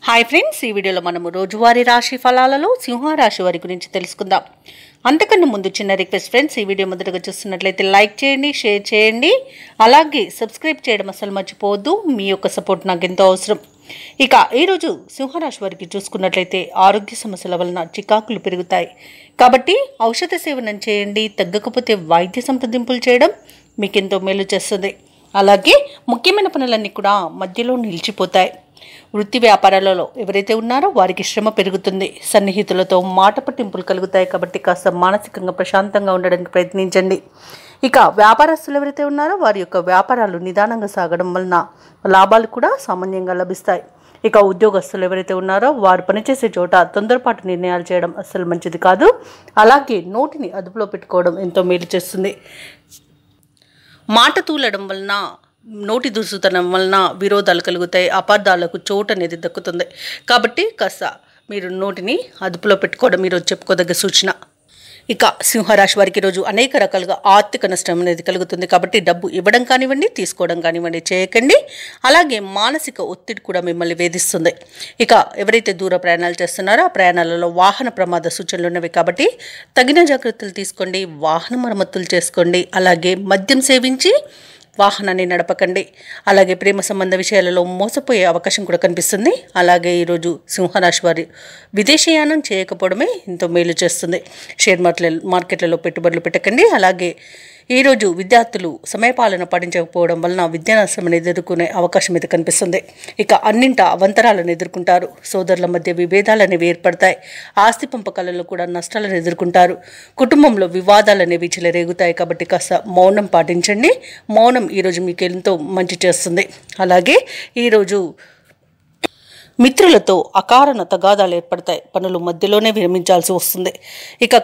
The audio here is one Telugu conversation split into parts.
హాయ్ ఫ్రెండ్స్, ఈ వీడియోలో మనము రోజువారీ రాశి ఫలాలలో సింహరాశి వారి గురించి తెలుసుకుందాం. అంతకన్నా ముందు చిన్న రిక్వెస్ట్ ఫ్రెండ్స్, ఈ వీడియో మొదటగా చూస్తున్నట్లయితే లైక్ చేయండి, షేర్ చేయండి, అలాగే సబ్స్క్రైబ్ చేయడం అసలు మర్చిపోవద్దు. మీ యొక్క సపోర్ట్ నాకు ఎంతో అవసరం. ఇక ఈరోజు సింహరాశి వారికి చూసుకున్నట్లయితే ఆరోగ్య సమస్యల వలన చికాకులు పెరుగుతాయి కాబట్టి ఔషధ సేవనం చేయండి. తగ్గకపోతే వైద్య సంప్రదింపులు చేయడం మీకు ఎంతో మేలు చేస్తుంది. అలాగే ముఖ్యమైన పనులన్నీ కూడా మధ్యలో నిలిచిపోతాయి. వృత్తి వ్యాపారాలలో ఎవరైతే ఉన్నారో వారికి శ్రమ పెరుగుతుంది. సన్నిహితులతో మాట పట్టింపులు కలుగుతాయి కాబట్టి కాస్త మానసికంగా ప్రశాంతంగా ఉండడానికి ప్రయత్నించండి. ఇక వ్యాపారస్తులు ఎవరైతే ఉన్నారో వారి యొక్క వ్యాపారాలు నిదానంగా సాగడం వలన లాభాలు కూడా సామాన్యంగా లభిస్తాయి. ఇక ఉద్యోగస్తులు ఎవరైతే ఉన్నారో వారు పనిచేసే చోట తొందరపాటు నిర్ణయాలు చేయడం అస్సలు మంచిది కాదు. అలాగే నోటిని అదుపులో పెట్టుకోవడం ఎంతో మేలు చేస్తుంది. మాట తూలడం వలన, నోటి దురుసుతనం వలన విరోధాలు కలుగుతాయి. అపార్థాలకు చోటు అనేది దక్కుతుంది. కాబట్టి కాస్త మీరు నోటిని అదుపులో పెట్టుకోవడం ఈరోజు చెప్పుకోదగ్గ సూచన. ఇక సింహరాశి వారికి ఈరోజు అనేక రకాలుగా ఆర్థిక నష్టం అనేది కలుగుతుంది. కాబట్టి డబ్బు ఇవ్వడం కానివ్వండి, తీసుకోవడం కానివ్వండి చేయకండి. అలాగే మానసిక ఒత్తిడి కూడా మిమ్మల్ని వేధిస్తుంది. ఇక ఎవరైతే దూర ప్రయాణాలు చేస్తున్నారో ఆ ప్రయాణాలలో వాహన ప్రమాద సూచనలు ఉన్నవి కాబట్టి తగిన జాగ్రత్తలు తీసుకోండి. వాహన మరమ్మతులు చేసుకోండి. అలాగే మద్యం సేవించి వాహనాన్ని నడపకండి. అలాగే ప్రేమ సంబంధ విషయాలలో మోసపోయే అవకాశం కూడా కనిపిస్తుంది. అలాగే ఈరోజు సింహరాశి వారి విదేశీయానం చేయకపోవడమే ఎంతో మేలు చేస్తుంది. షేర్ మార్కెట్లలో పెట్టుబడులు పెట్టకండి. అలాగే ఈరోజు విద్యార్థులు సమయపాలన పాటించకపోవడం వలన విద్యా నష్టం ఎదుర్కొనే అవకాశం అయితే కనిపిస్తుంది. ఇక అన్నింట అవంతరాలను ఎదుర్కొంటారు. సోదరుల మధ్య విభేదాలు అనేవి ఏర్పడతాయి. ఆస్తి పంపకాలలో కూడా నష్టాలను ఎదుర్కొంటారు. కుటుంబంలో వివాదాలు అనేవి చెలరేగుతాయి కాబట్టి కాస్త మౌనం పాటించండి. మౌనం ఈరోజు మీకు ఎంతో మంచి చేస్తుంది. అలాగే ఈరోజు మిత్రులతో అకారణ తగాదాలు ఏర్పడతాయి. పనులు మధ్యలోనే విరమించాల్సి వస్తుంది. ఇక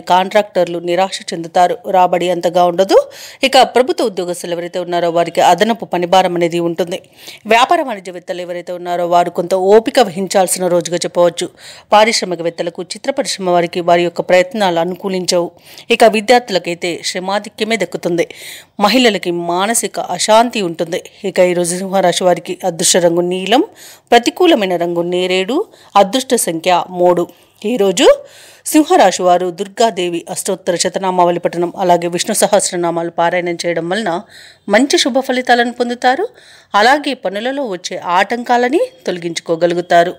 కాంట్రాక్టర్లు నిరాశ చెందుతారు. రాబడి అంతగా ఉండదు. ఇక ప్రభుత్వ ఉద్యోగస్తులు ఎవరైతే ఉన్నారో వారికి అదనపు పనిభారం అనేది ఉంటుంది. వ్యాపార వాణిజ్యవేత్తలు ఎవరైతే ఉన్నారో వారు కొంత ఓపిక వహించాల్సిన రోజుగా చెప్పవచ్చు. పారిశ్రామికవేత్తలకు, చిత్ర పరిశ్రమ వారికి వారి యొక్క ప్రయత్నాలు అనుకూలించవు. ఇక విద్యార్థులకైతే శ్రమాధిక్యమే దక్కుతుంది. మహిళలకి మానసిక అశాంతి ఉంటుంది. ఇక ఈరోజు సింహరాశి వారికి అదృష్ట రంగు నీలం, ప్రతికూలమైన రంగు నేరేడు, అదృష్ట సంఖ్య 3. ఈరోజు సింహరాశి వారు దుర్గాదేవి అష్టోత్తర శతనామావళి పఠనం, అలాగే విష్ణు సహస్రనామాలు పారాయణం చేయడం వలన మంచి శుభ ఫలితాలను పొందుతారు. అలాగే పనులలో వచ్చే ఆటంకాలని తొలగించుకోగలుగుతారు.